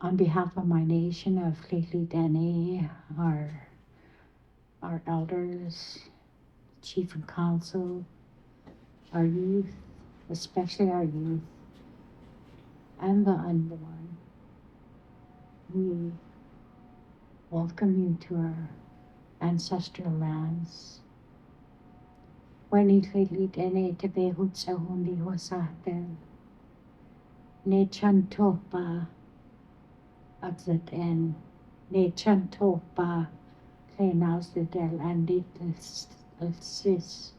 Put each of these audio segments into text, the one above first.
On behalf of my nation of Lheidli T'enneh, our elders, chief and council, our youth, especially our youth, and the unborn, we welcome you to our ancestral lands. When Lheidli T'enneh tebehut sa hundi hosatel, ne chantopa Abzat en ne chantopa kleinaus de del andit sis.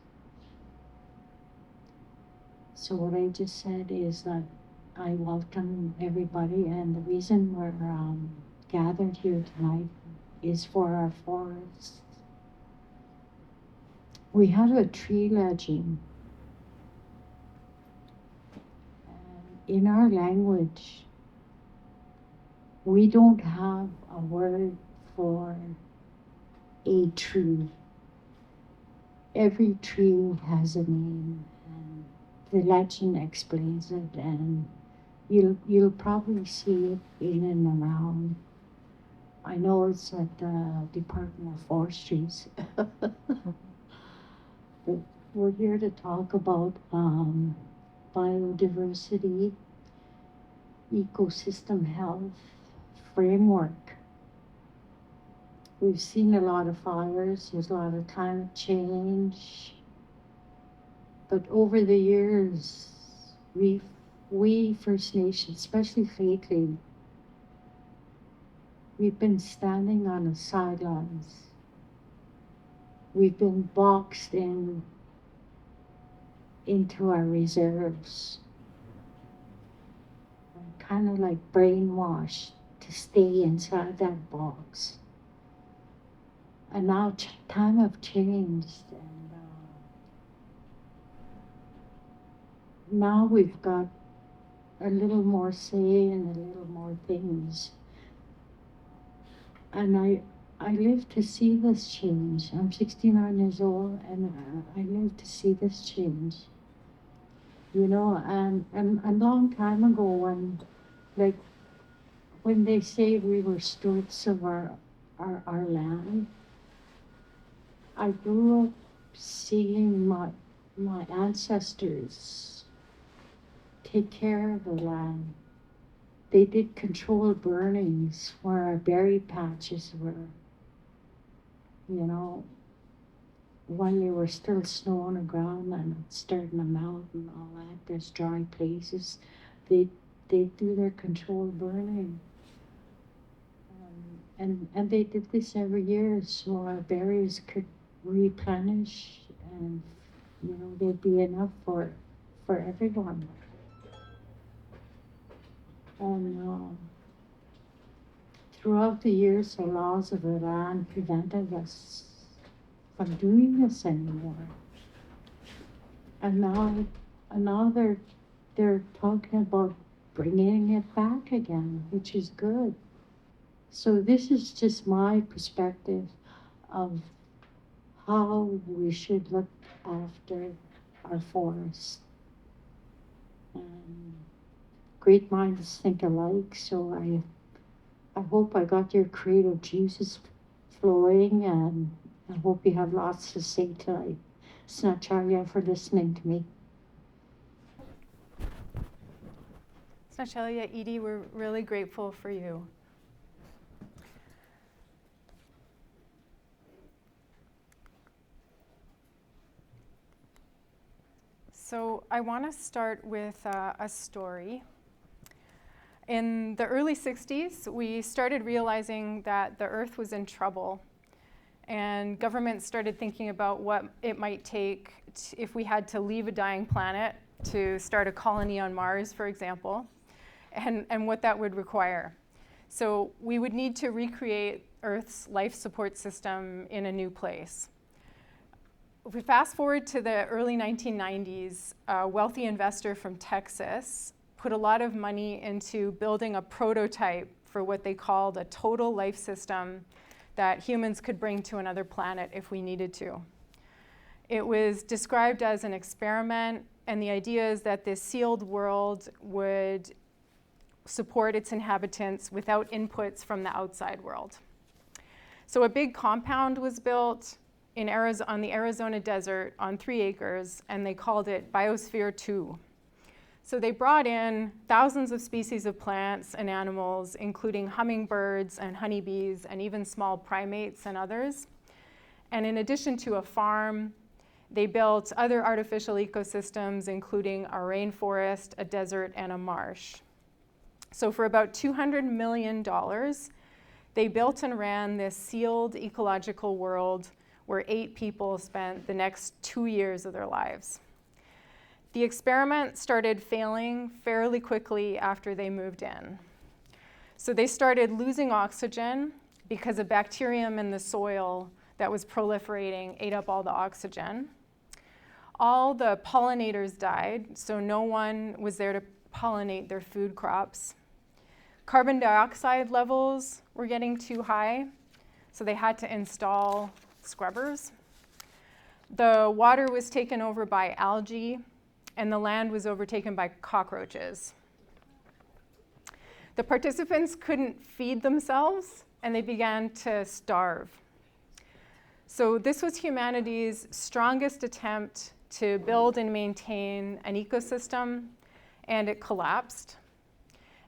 So what I just said is that I welcome everybody, and the reason we're gathered here tonight is for our forests. We have a tree legend, and in our language, we don't have a word for a tree. Every tree has a name, and the legend explains it, and you'll probably see it in and around. I know it's at the Department of Forestries. But we're here to talk about biodiversity, ecosystem health framework. We've seen a lot of fires, there's a lot of climate change, but over the years, we First Nations, especially lately, we've been standing on the sidelines. We've been boxed into our reserves, kind of like brainwashed to stay inside that box. And now time have changed, and now we've got a little more say and a little more things. And I live to see this change. I'm 69 years old, and I live to see this change. You know, and a long time ago, when they say we were stewards of our land, I grew up seeing my ancestors take care of the land. They did controlled burnings where our berry patches were, you know, when there were still snow on the ground and it's starting to melt and all that, there's dry places, they do their controlled burning. And they did this every year so our berries could replenish and, you know, there'd be enough for everyone. And throughout the years, the laws of the land prevented us from doing this anymore. And now they're talking about bringing it back again, which is good. So this is just my perspective of how we should look after our forests. And great minds think alike, so I hope I got your creative juices flowing, and I hope you have lots to say tonight. Snacharya for listening to me. Snacharya, Edie, we're really grateful for you. So I want to start with a story. In the early 60s, we started realizing that the Earth was in trouble, and governments started thinking about what it might take if we had to leave a dying planet to start a colony on Mars, for example, and what that would require. So we would need to recreate Earth's life support system in a new place. If we fast forward to the early 1990s, a wealthy investor from Texas put a lot of money into building a prototype for what they called a total life system that humans could bring to another planet if we needed to. It was described as an experiment, and the idea is that this sealed world would support its inhabitants without inputs from the outside world. So a big compound was built on the Arizona desert on 3 acres, and they called it Biosphere 2. So they brought in thousands of species of plants and animals, including hummingbirds and honeybees and even small primates and others. And in addition to a farm, they built other artificial ecosystems, including a rainforest, a desert, and a marsh. So for about $200 million, they built and ran this sealed ecological world where 8 people spent the next 2 years of their lives. The experiment started failing fairly quickly after they moved in. So they started losing oxygen because a bacterium in the soil that was proliferating ate up all the oxygen. All the pollinators died, so no one was there to pollinate their food crops. Carbon dioxide levels were getting too high, so they had to install scrubbers. The water was taken over by algae, and the land was overtaken by cockroaches. The participants couldn't feed themselves, and they began to starve. So this was humanity's strongest attempt to build and maintain an ecosystem, and it collapsed.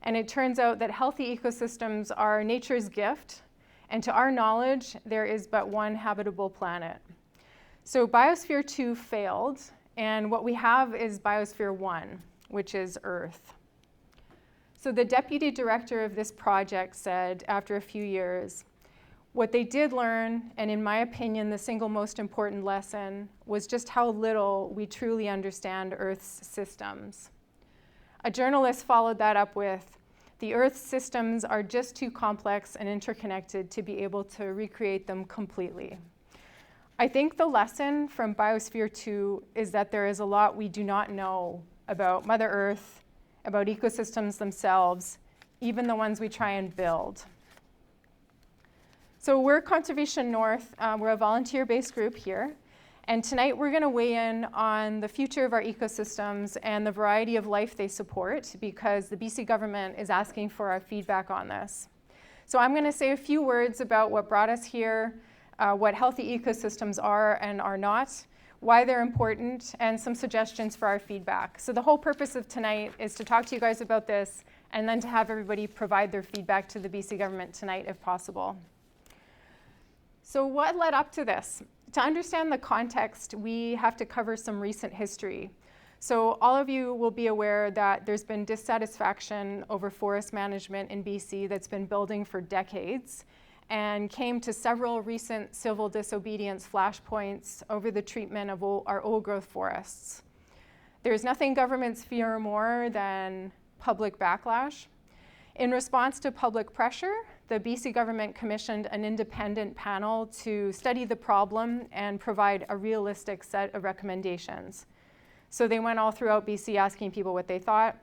And it turns out that healthy ecosystems are nature's gift, and to our knowledge, there is but one habitable planet. So Biosphere 2 failed, and what we have is Biosphere 1, which is Earth. So the deputy director of this project said, after a few years, what they did learn, and in my opinion, the single most important lesson, was just how little we truly understand Earth's systems. A journalist followed that up with, the Earth's systems are just too complex and interconnected to be able to recreate them completely. I think the lesson from Biosphere 2 is that there is a lot we do not know about Mother Earth, about ecosystems themselves, even the ones we try and build. So we're Conservation North. We're a volunteer-based group here. And tonight we're going to weigh in on the future of our ecosystems and the variety of life they support, because the BC government is asking for our feedback on this. So I'm going to say a few words about what brought us here, what healthy ecosystems are and are not, why they're important, and some suggestions for our feedback. So the whole purpose of tonight is to talk to you guys about this and then to have everybody provide their feedback to the BC government tonight if possible. So what led up to this? To understand the context, we have to cover some recent history. So all of you will be aware that there's been dissatisfaction over forest management in BC that's been building for decades and came to several recent civil disobedience flashpoints over the treatment of our old-growth forests. There's nothing governments fear more than public backlash. In response to public pressure, the BC government commissioned an independent panel to study the problem and provide a realistic set of recommendations. So they went all throughout BC asking people what they thought.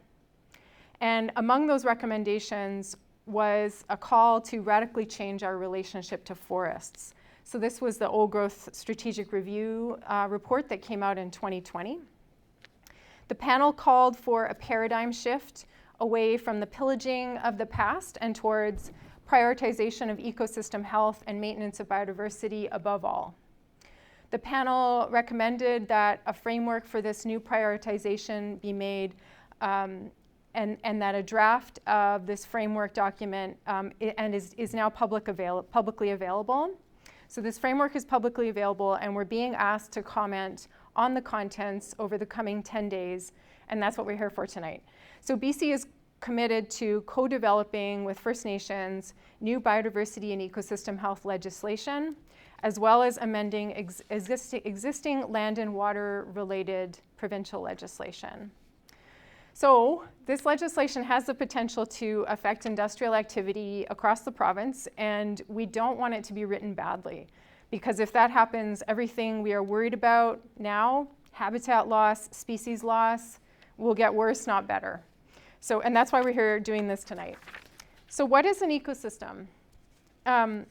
And among those recommendations was a call to radically change our relationship to forests. So this was the Old Growth Strategic Review report that came out in 2020. The panel called for a paradigm shift away from the pillaging of the past and towards prioritization of ecosystem health and maintenance of biodiversity above all. The panel recommended that a framework for this new prioritization be made and that a draft of this framework document is now publicly available. So this framework is publicly available, and we're being asked to comment on the contents over the coming 10 days, and that's what we're here for tonight. So BC is committed to co-developing with First Nations new biodiversity and ecosystem health legislation, as well as amending existing land and water related provincial legislation. So this legislation has the potential to affect industrial activity across the province, and we don't want it to be written badly, because if that happens, everything we are worried about now, habitat loss, species loss, will get worse, not better. So, and that's why we're here doing this tonight. So what is an ecosystem? And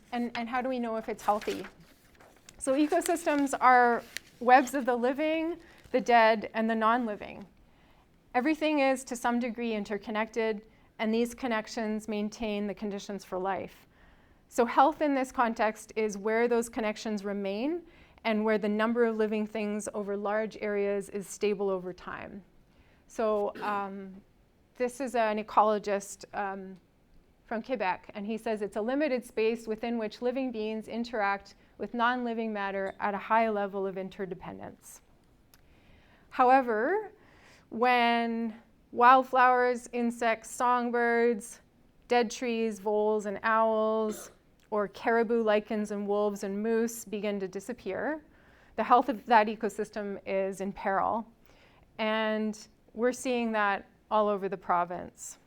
how do we know if it's healthy? So ecosystems are webs of the living, the dead, and the non-living. Everything is to some degree interconnected, and these connections maintain the conditions for life. So health in this context is where those connections remain and where the number of living things over large areas is stable over time. So this is an ecologist from Quebec, and he says it's a limited space within which living beings interact with non-living matter at a high level of interdependence. However, when wildflowers, insects, songbirds, dead trees, voles and owls, or caribou, lichens, and wolves and moose begin to disappear, the health of that ecosystem is in peril. And we're seeing that all over the province.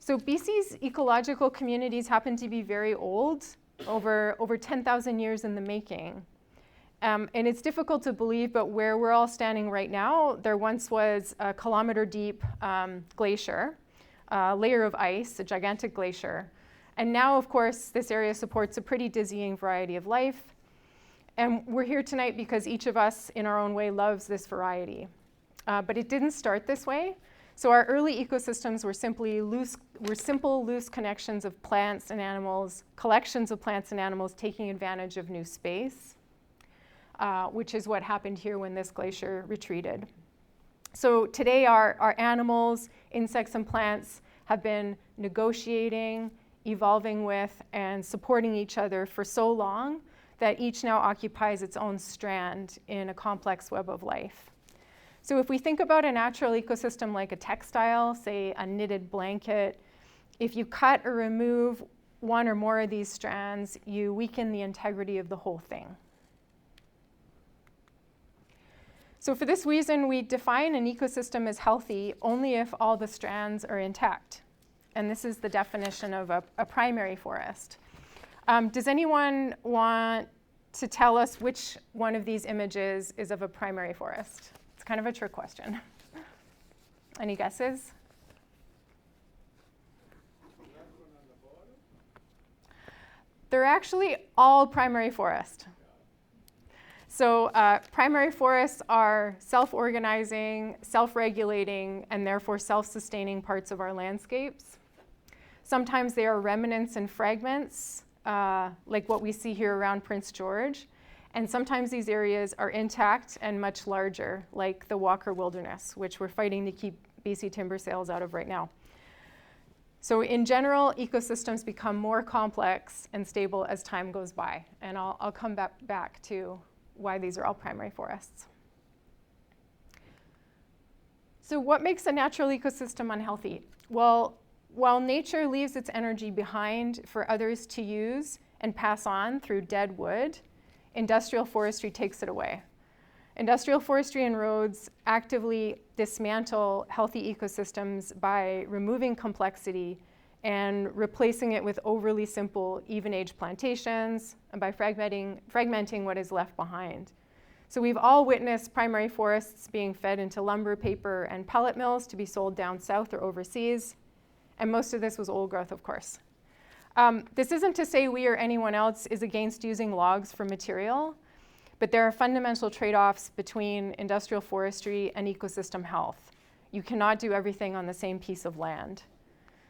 So BC's ecological communities happen to be very old, over 10,000 years in the making. And it's difficult to believe, but where we're all standing right now, there once was a kilometer-deep glacier, a layer of ice, a gigantic glacier. And now, of course, this area supports a pretty dizzying variety of life. And we're here tonight because each of us, in our own way, loves this variety. But it didn't start this way. So our early ecosystems were simple, loose connections of plants and animals, collections of plants and animals taking advantage of new space, which is what happened here when this glacier retreated. So today our animals, insects, and plants have been negotiating, evolving with, and supporting each other for so long that each now occupies its own strand in a complex web of life. So if we think about a natural ecosystem like a textile, say a knitted blanket, if you cut or remove one or more of these strands, you weaken the integrity of the whole thing. So for this reason, we define an ecosystem as healthy only if all the strands are intact. And this is the definition of a primary forest. Does anyone want to tell us which one of these images is of a primary forest? It's kind of a trick question. Any guesses? They're actually all primary forest. So primary forests are self-organizing, self-regulating, and therefore self-sustaining parts of our landscapes. Sometimes they are remnants and fragments, like what we see here around Prince George. And sometimes these areas are intact and much larger, like the Walker Wilderness, which we're fighting to keep BC timber sales out of right now. So in general, ecosystems become more complex and stable as time goes by. And I'll come back to why these are all primary forests. So what makes a natural ecosystem unhealthy? Well, while nature leaves its energy behind for others to use and pass on through dead wood, industrial forestry takes it away. Industrial forestry and roads actively dismantle healthy ecosystems by removing complexity and replacing it with overly simple, even-age plantations, and by fragmenting what is left behind. So we've all witnessed primary forests being fed into lumber, paper, and pellet mills to be sold down south or overseas, and most of this was old growth, of course. This isn't to say we or anyone else is against using logs for material, but there are fundamental trade-offs between industrial forestry and ecosystem health. You cannot do everything on the same piece of land.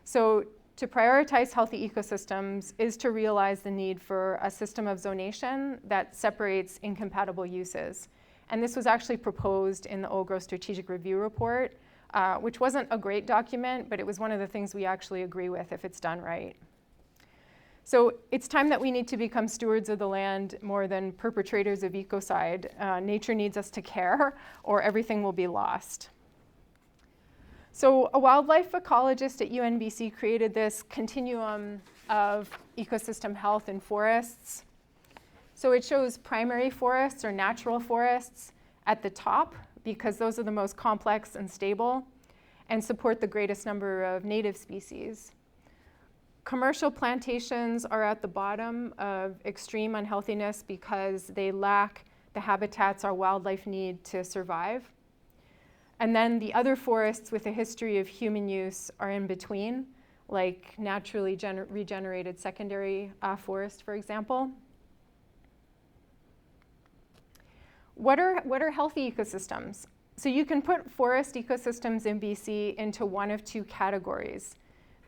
So to prioritize healthy ecosystems is to realize the need for a system of zonation that separates incompatible uses. And this was actually proposed in the Old Growth Strategic Review Report, which wasn't a great document, but it was one of the things we actually agree with if it's done right. So it's time that we need to become stewards of the land more than perpetrators of ecocide. Nature needs us to care, or everything will be lost. So a wildlife ecologist at UNBC created this continuum of ecosystem health in forests. So it shows primary forests or natural forests at the top because those are the most complex and stable and support the greatest number of native species. Commercial plantations are at the bottom of extreme unhealthiness because they lack the habitats our wildlife need to survive. And then the other forests with a history of human use are in between, like naturally regenerated secondary forest, for example. What are healthy ecosystems? So you can put forest ecosystems in BC into one of two categories: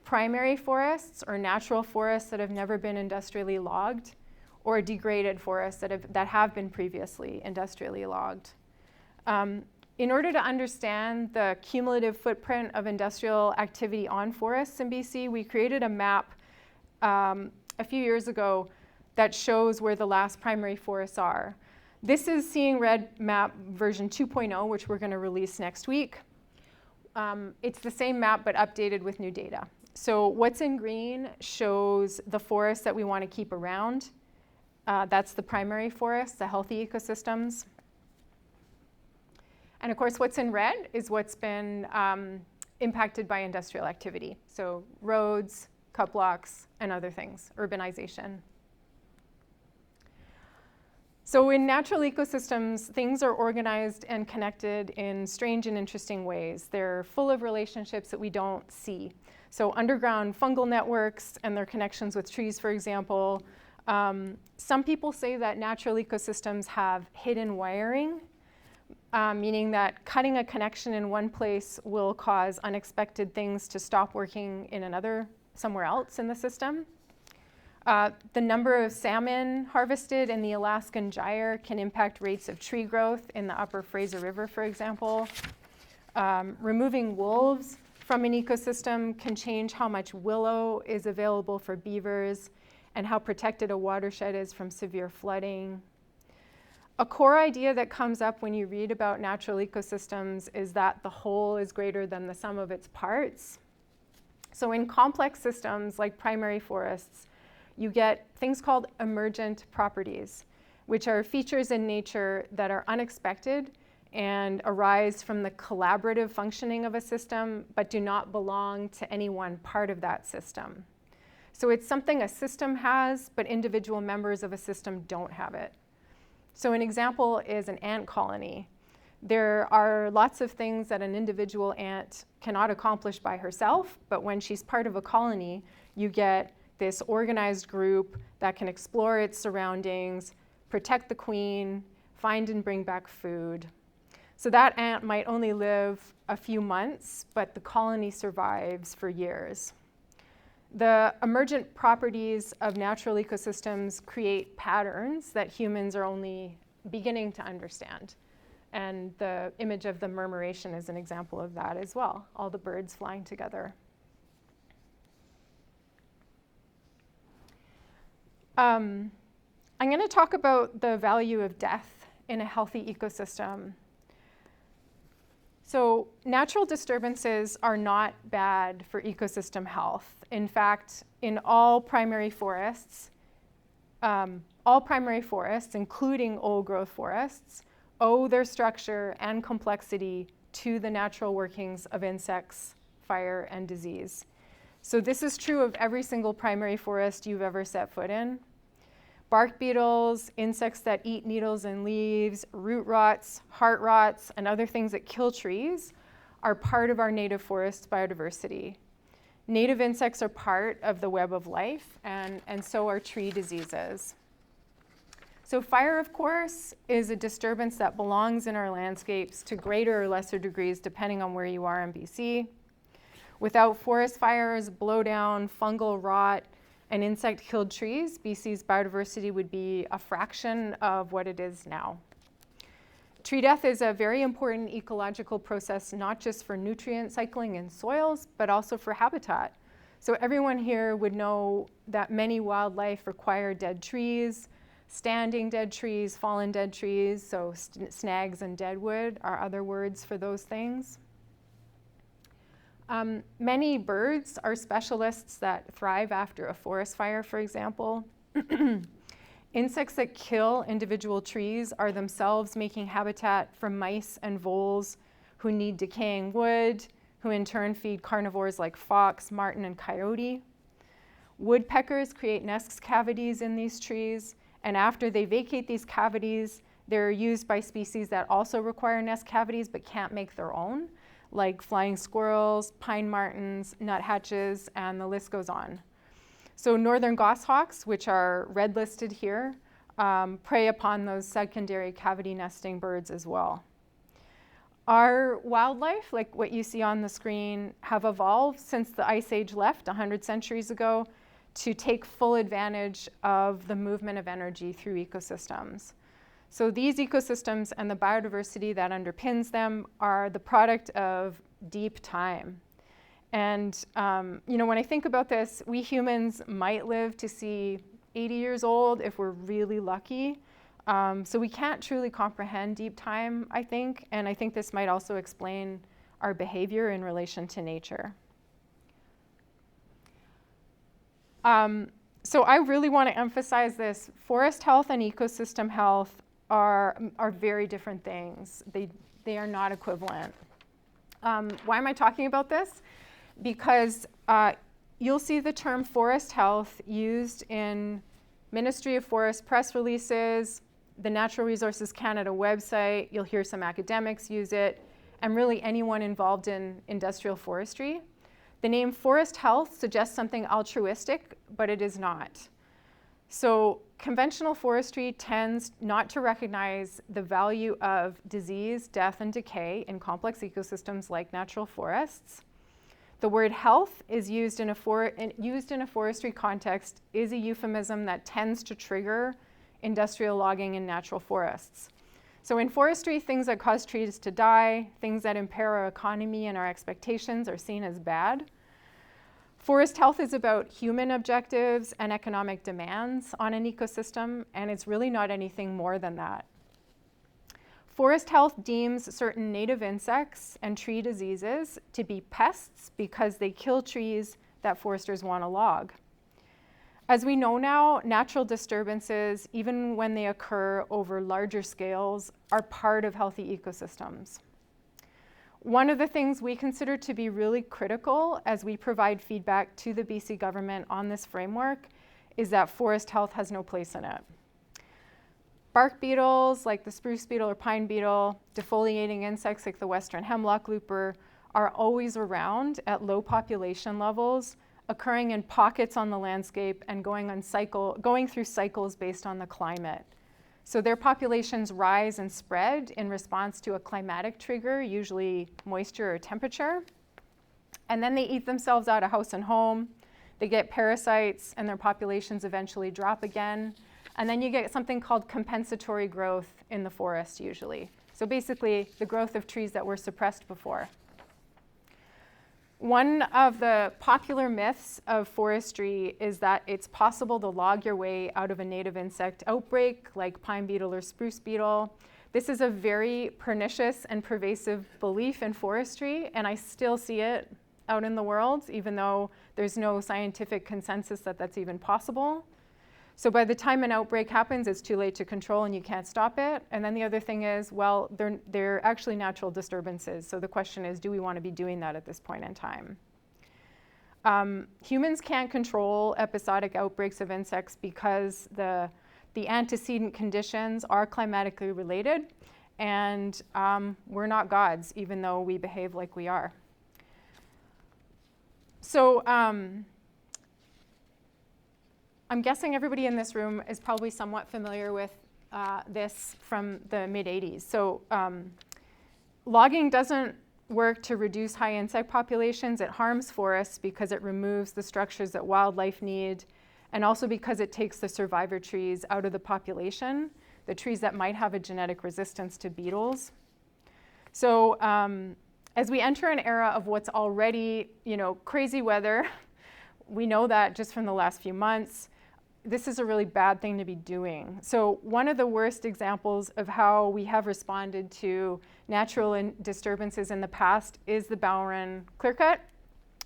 primary forests, or natural forests that have never been industrially logged, or degraded forests that have been previously industrially logged. In order to understand the cumulative footprint of industrial activity on forests in BC, we created a map a few years ago that shows where the last primary forests are. This is Seeing Red map version 2.0, which we're going to release next week. It's the same map but updated with new data. So what's in green shows the forests that we want to keep around. That's the primary forests, the healthy ecosystems. And of course, what's in red is what's been impacted by industrial activity. So roads, cut blocks, and other things, urbanization. So in natural ecosystems, things are organized and connected in strange and interesting ways. They're full of relationships that we don't see. So underground fungal networks and their connections with trees, for example. Some people say that natural ecosystems have hidden wiring, meaning that cutting a connection in one place will cause unexpected things to stop working in another, somewhere else in the system. The number of salmon harvested in the Alaskan Gyre can impact rates of tree growth in the upper Fraser River, for example. Removing wolves from an ecosystem can change how much willow is available for beavers and how protected a watershed is from severe flooding. A core idea that comes up when you read about natural ecosystems is that the whole is greater than the sum of its parts. So in complex systems like primary forests, you get things called emergent properties, which are features in nature that are unexpected and arise from the collaborative functioning of a system, but do not belong to any one part of that system. So it's something a system has, but individual members of a system don't have it. So an example is an ant colony. There are lots of things that an individual ant cannot accomplish by herself, but when she's part of a colony, you get this organized group that can explore its surroundings, protect the queen, find and bring back food. So that ant might only live a few months, but the colony survives for years. The emergent properties of natural ecosystems create patterns that humans are only beginning to understand. And the image of the murmuration is an example of that as well, all the birds flying together. I'm going to talk about the value of death in a healthy ecosystem. So natural disturbances are not bad for ecosystem health. In fact, in all primary forests, including old growth forests, owe their structure and complexity to the natural workings of insects, fire, and disease. So this is true of every single primary forest you've ever set foot in. Bark beetles, insects that eat needles and leaves, root rots, heart rots, and other things that kill trees are part of our native forest biodiversity. Native insects are part of the web of life, and so are tree diseases. So fire, of course, is a disturbance that belongs in our landscapes to greater or lesser degrees depending on where you are in BC. Without forest fires, blowdown, fungal rot, and insect-killed trees, BC's biodiversity would be a fraction of what it is now. Tree death is a very important ecological process, not just for nutrient cycling in soils, but also for habitat. So everyone here would know that many wildlife require dead trees, standing dead trees, fallen dead trees, so snags and deadwood are other words for those things. Many birds are specialists that thrive after a forest fire, for example. Insects that kill individual trees are themselves making habitat for mice and voles who need decaying wood, who in turn feed carnivores like fox, marten, and coyote. Woodpeckers create nest cavities in these trees, and after they vacate these cavities, they're used by species that also require nest cavities but can't make their own, like flying squirrels, pine martens, nuthatches, and the list goes on. So northern goshawks, which are red listed here, prey upon those secondary cavity nesting birds as well. Our wildlife, like what you see on the screen, have evolved since the Ice Age left 100 centuries ago to take full advantage of the movement of energy through ecosystems. So these ecosystems and the biodiversity that underpins them are the product of deep time. And when I think about this, we humans might live to see 80 years old if we're really lucky. So we can't truly comprehend deep time, I think, and I think this might also explain our behavior in relation to nature. So I really want to emphasize this. Forest health and ecosystem health are very different things. They are not equivalent. Why am I talking about this? Because you'll see the term forest health used in Ministry of Forest press releases, the Natural Resources Canada website. You'll hear some academics use it, and really anyone involved in industrial forestry. The name forest health suggests something altruistic, but it is not. So conventional forestry tends not to recognize the value of disease, death, and decay in complex ecosystems like natural forests. The word health is used in a forestry context is a euphemism that tends to trigger industrial logging in natural forests. So in forestry, things that cause trees to die, things that impair our economy and our expectations are seen as bad. Forest health is about human objectives and economic demands on an ecosystem, and it's really not anything more than that. Forest health deems certain native insects and tree diseases to be pests because they kill trees that foresters want to log. As we know now, natural disturbances, even when they occur over larger scales, are part of healthy ecosystems. One of the things we consider to be really critical as we provide feedback to the BC government on this framework is that forest health has no place in it. Bark beetles like the spruce beetle or pine beetle, defoliating insects like the western hemlock looper are always around at low population levels, occurring in pockets on the landscape and going through cycles based on the climate. So their populations rise and spread in response to a climatic trigger, usually moisture or temperature. And then they eat themselves out of house and home. They get parasites and their populations eventually drop again. And then you get something called compensatory growth in the forest usually. So basically the growth of trees that were suppressed before. One of the popular myths of forestry is that it's possible to log your way out of a native insect outbreak like pine beetle or spruce beetle. This is a very pernicious and pervasive belief in forestry, and I still see it out in the world, even though there's no scientific consensus that that's even possible. So by the time an outbreak happens, it's too late to control and you can't stop it. And then the other thing is, well, they're actually natural disturbances. So the question is, do we want to be doing that at this point in time? Humans can't control episodic outbreaks of insects because the antecedent conditions are climatically related, and we're not gods, even though we behave like we are. So I'm guessing everybody in this room is probably somewhat familiar with this from the mid-'80s. So logging doesn't work to reduce high insect populations. It harms forests because it removes the structures that wildlife need, and also because it takes the survivor trees out of the population, the trees that might have a genetic resistance to beetles. So as we enter an era of what's already, crazy weather, we know that just from the last few months, this is a really bad thing to be doing. So one of the worst examples of how we have responded to natural disturbances in the past is the Bowron clearcut.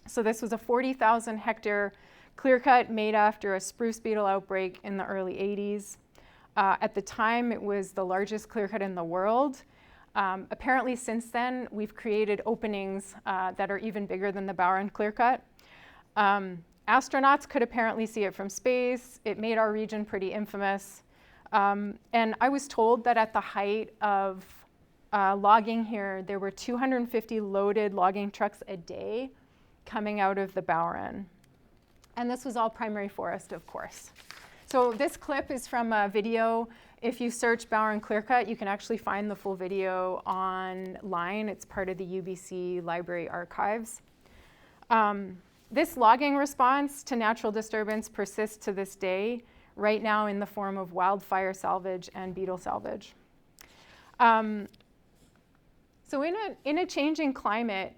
So this was a 40,000 hectare clearcut made after a spruce beetle outbreak in the early 80s. At the time, it was the largest clearcut in the world. Apparently since then, we've created openings that are even bigger than the Bowron clearcut. Astronauts could apparently see it from space. It made our region pretty infamous. And I was told that at the height of logging here, there were 250 loaded logging trucks a day coming out of the Bowron. And this was all primary forest, of course. So this clip is from a video. If you search Bower and Clearcut, you can actually find the full video online. It's part of the UBC Library Archives. This logging response to natural disturbance persists to this day, right now in the form of wildfire salvage and beetle salvage. So in a changing climate,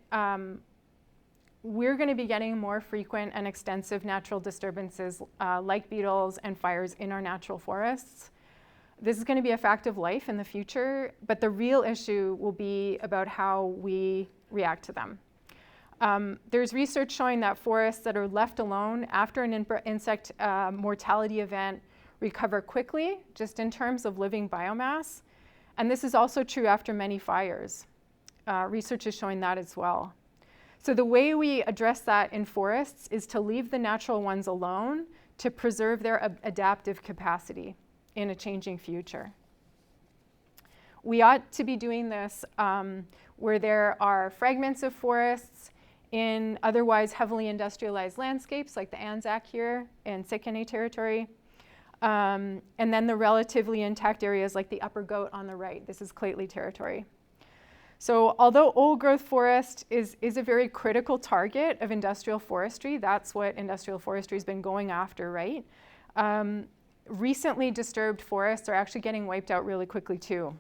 we're going to be getting more frequent and extensive natural disturbances like beetles and fires in our natural forests. This is going to be a fact of life in the future, but the real issue will be about how we react to them. There's research showing that forests that are left alone after an insect mortality event recover quickly, just in terms of living biomass. And this is also true after many fires. Research is showing that as well. So the way we address that in forests is to leave the natural ones alone to preserve their adaptive capacity in a changing future. We ought to be doing this where there are fragments of forests in otherwise heavily industrialized landscapes like the Anzac here in Sikanay territory, and then the relatively intact areas like the Upper Goat on the right. This is Lheidli territory. So although old growth forest is a very critical target of industrial forestry, that's what industrial forestry has been going after, right? Recently disturbed forests are actually getting wiped out really quickly too.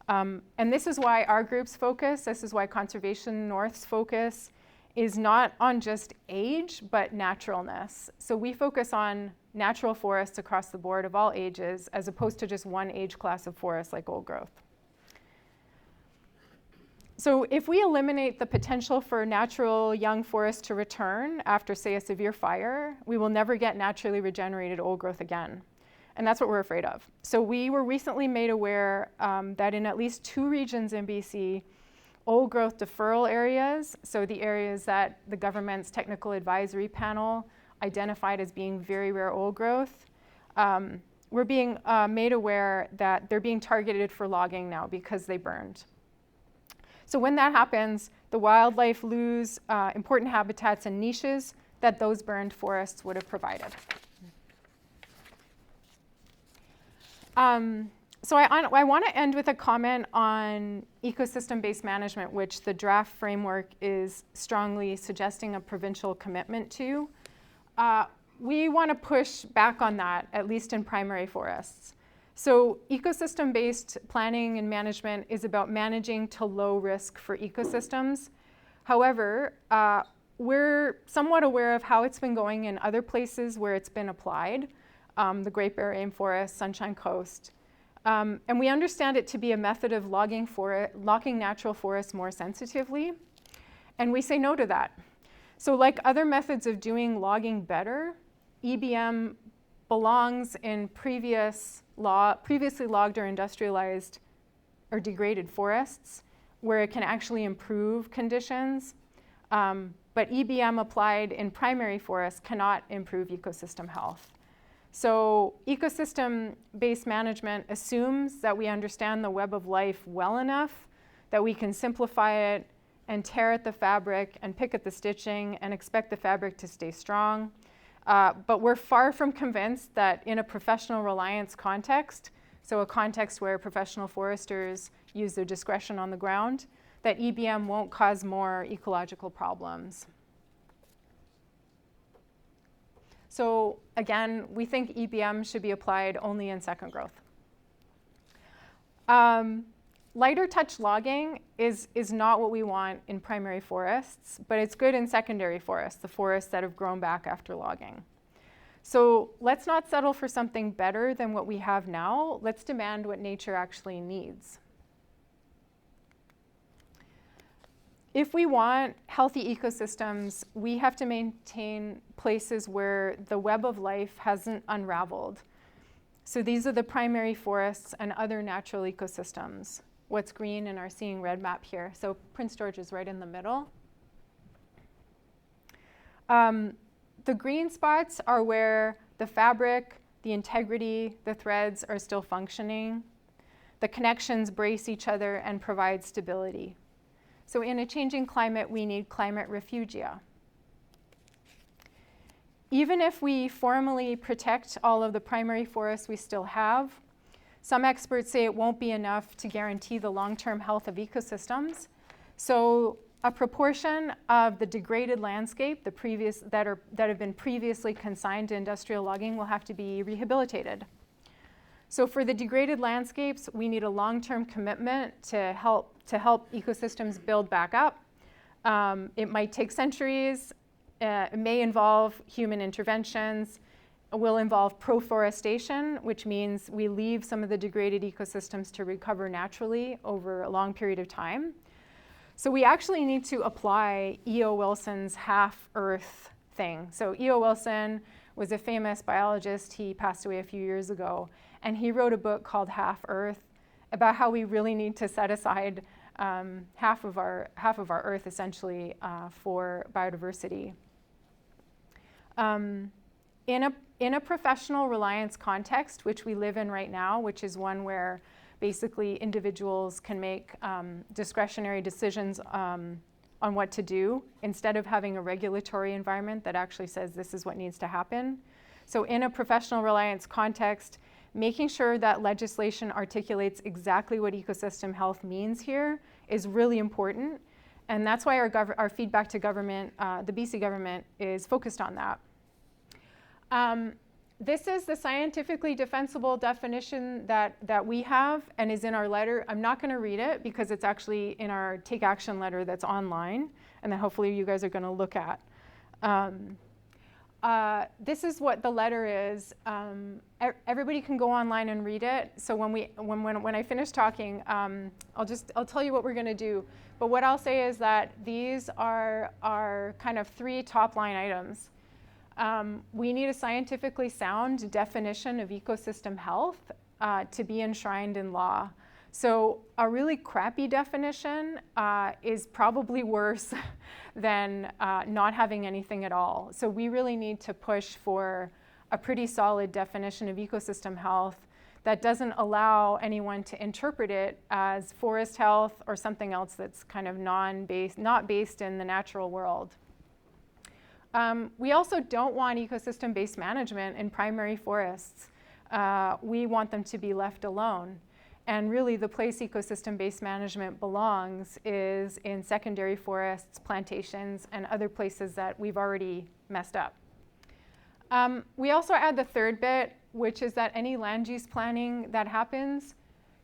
And this is why our group's focus, this is why Conservation North's focus is not on just age, but naturalness. So we focus on natural forests across the board of all ages, as opposed to just one age class of forest like old growth. So if we eliminate the potential for natural young forests to return after, say, a severe fire, we will never get naturally regenerated old growth again. And that's what we're afraid of. So we were recently made aware that in at least 2 regions in BC, old growth deferral areas, so the areas that the government's technical advisory panel identified as being very rare old growth, we're being made aware that they're being targeted for logging now because they burned. So when that happens, the wildlife lose important habitats and niches that those burned forests would have provided. So I want to end with a comment on ecosystem-based management, which the draft framework is strongly suggesting a provincial commitment to. We want to push back on that, at least in primary forests. So ecosystem-based planning and management is about managing to low risk for ecosystems. However, we're somewhat aware of how it's been going in other places where it's been applied, the Great Bear Rainforest, Sunshine Coast. And we understand it to be a method of logging natural forests more sensitively. And we say no to that. So like other methods of doing logging better, EBM belongs in previously logged or industrialized or degraded forests where it can actually improve conditions. But EBM applied in primary forests cannot improve ecosystem health. So ecosystem-based management assumes that we understand the web of life well enough that we can simplify it and tear at the fabric and pick at the stitching and expect the fabric to stay strong. But we're far from convinced that in a professional reliance context, so a context where professional foresters use their discretion on the ground, that EBM won't cause more ecological problems. So again, we think EBM should be applied only in second growth. Lighter touch logging is not what we want in primary forests, but it's good in secondary forests, the forests that have grown back after logging. So let's not settle for something better than what we have now. Let's demand what nature actually needs. If we want healthy ecosystems, we have to maintain places where the web of life hasn't unraveled. So these are the primary forests and other natural ecosystems. What's green in our Seeing Red map here. So Prince George is right in the middle. The green spots are where the fabric, the integrity, the threads are still functioning. The connections brace each other and provide stability. So in a changing climate, we need climate refugia. Even if we formally protect all of the primary forests we still have, some experts say it won't be enough to guarantee the long-term health of ecosystems. So a proportion of the degraded landscape, that have been previously consigned to industrial logging, will have to be rehabilitated. So for the degraded landscapes, we need a long-term commitment to help ecosystems build back up. It might take centuries. It may involve human interventions. It will involve proforestation, which means we leave some of the degraded ecosystems to recover naturally over a long period of time. So we actually need to apply E.O. Wilson's half-Earth thing. So E.O. Wilson was a famous biologist. He passed away a few years ago. And he wrote a book called Half-Earth about how we really need to set aside half of our Earth, essentially, for biodiversity. In a professional reliance context, which we live in right now, which is one where basically individuals can make discretionary decisions on what to do instead of having a regulatory environment that actually says this is what needs to happen. So in a professional reliance context, making sure that legislation articulates exactly what ecosystem health means here is really important. And that's why our feedback to government, the BC government, is focused on that. This is the scientifically defensible definition that we have and is in our letter. I'm not going to read it because it's actually in our Take Action letter that's online, and then hopefully you guys are going to look at. This is what the letter is. Everybody can go online and read it. So when I finish talking, I'll tell you what we're going to do. But what I'll say is that these are kind of 3 top line items. We need a scientifically sound definition of ecosystem health to be enshrined in law. So a really crappy definition is probably worse than not having anything at all. So we really need to push for a pretty solid definition of ecosystem health that doesn't allow anyone to interpret it as forest health or something else that's kind of not based in the natural world. We also don't want ecosystem-based management in primary forests. We want them to be left alone. And really the place ecosystem-based management belongs is in secondary forests, plantations, and other places that we've already messed up. We also add the third bit, which is that any land use planning that happens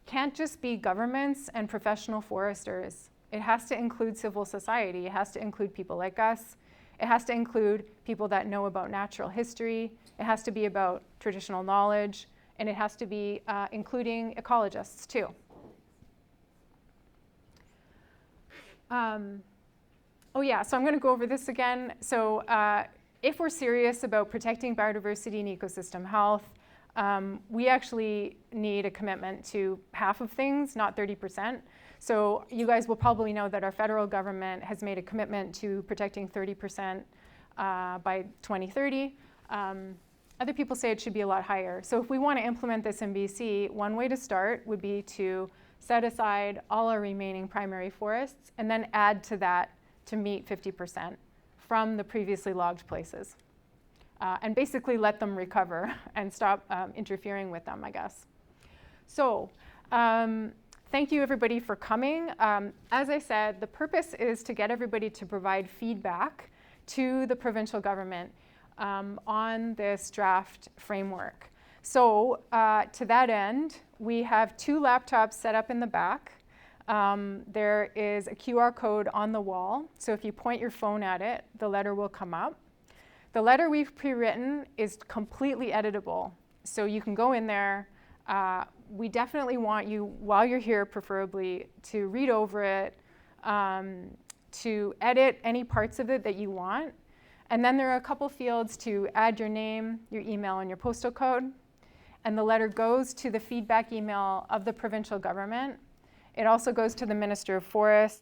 can't just be governments and professional foresters. It has to include civil society. It has to include people like us. It has to include people that know about natural history. It has to be about traditional knowledge. And it has to be including ecologists too. Oh yeah, so I'm going to go over this again. So if we're serious about protecting biodiversity and ecosystem health, we actually need a commitment to half of things, not 30%. So you guys will probably know that our federal government has made a commitment to protecting 30% by 2030. Other people say it should be a lot higher. So if we want to implement this in BC, one way to start would be to set aside all our remaining primary forests and then add to that to meet 50% from the previously logged places. And basically let them recover and stop interfering with them, I guess. So thank you everybody for coming. As I said, the purpose is to get everybody to provide feedback to the provincial government on this draft framework. So to that end, we have 2 laptops set up in the back. There is a QR code on the wall. So if you point your phone at it, the letter will come up. The letter we've pre-written is completely editable. So you can go in there. We definitely want you, while you're here preferably, to read over it, to edit any parts of it that you want. And then there are a couple fields to add your name, your email, and your postal code. And the letter goes to the feedback email of the provincial government. It also goes to the Minister of Forests.